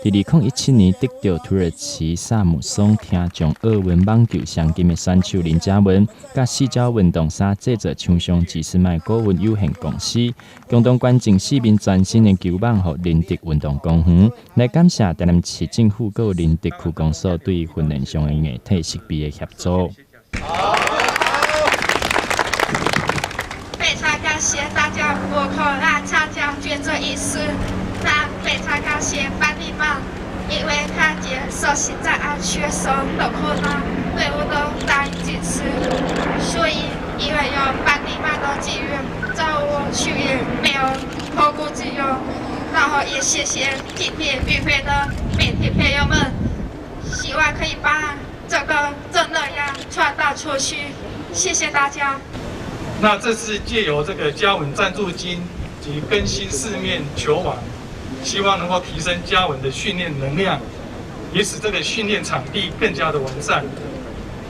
在2017年得到土耳其萨姆松听众奥运网球奖金的选手林嘉文，甲四角运动衫制作厂商吉斯麦股份有限公司，共同捐赠4面全新的球网予林德运动公园，来感谢台南市政府和林德区公所对训练上的艺体设备的协助。非常感谢大家拨空来参加捐赠仪式，那非常感谢班里们，因为看见受刑在案学生的苦难，对我都难以解释，所以因为有班里们的给予，让我学业没有后顾之忧。然后也谢谢今天与会的媒体朋友们，希望可以把这个正能量传达出去，谢谢大家。那这次借由这个嘉文赞助金及更新四面球网，希望能够提升嘉文的训练能量，也使这个训练场地更加的完善，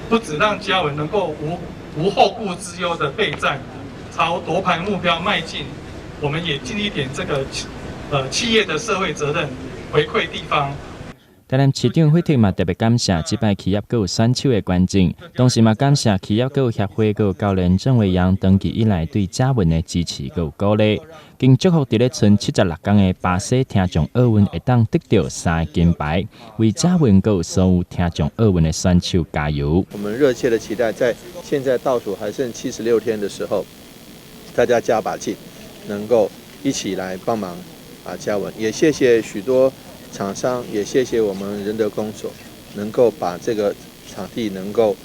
不只让嘉文能够无后顾之忧的备战，朝夺牌目标迈进，我们也尽一点这个企业的社会责任，回馈地方。台南市长会特嘛特别感谢这摆企业佮有选手的捐赠，同时嘛感谢企业佮有协会佮有教练郑伟阳长期以来对嘉文的支持佮有鼓励，并祝福伫咧剩76天的巴西听众奥运会当得到3个金牌，为嘉文佮有所有听众奥运的选手加油。我们热切的期待，在现在倒数还剩76天的时候，大家加把劲，能够一起来帮忙嘉文。也谢谢许多厂商，也谢谢我们仁德公所，能够把这个场地能够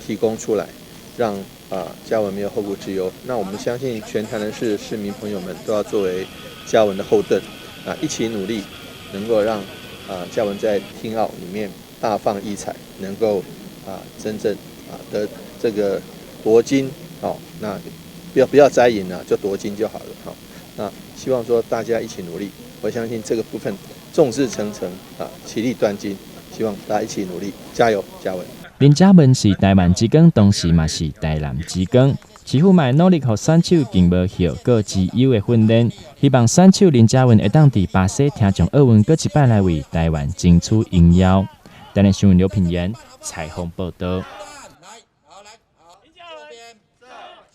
提供出来，让嘉文没有后顾之忧。那我们相信全台南市市民朋友们都要作为嘉文的后盾一起努力，能够让嘉文在听奥里面大放异彩，能够真正得这个夺金那不要摘银就夺金就好了那希望说大家一起努力，我相信这个部分众志成城其利断金，希望大家一起努力，加油，嘉文。林嘉文是台湾之光，同时嘛是台南之光。市府嘛努力让选手经无效、个自由的训练，希望选手林嘉文会当伫巴西听众奥运搁一摆来为台湾争取荣耀。台南新闻刘品言采访报道。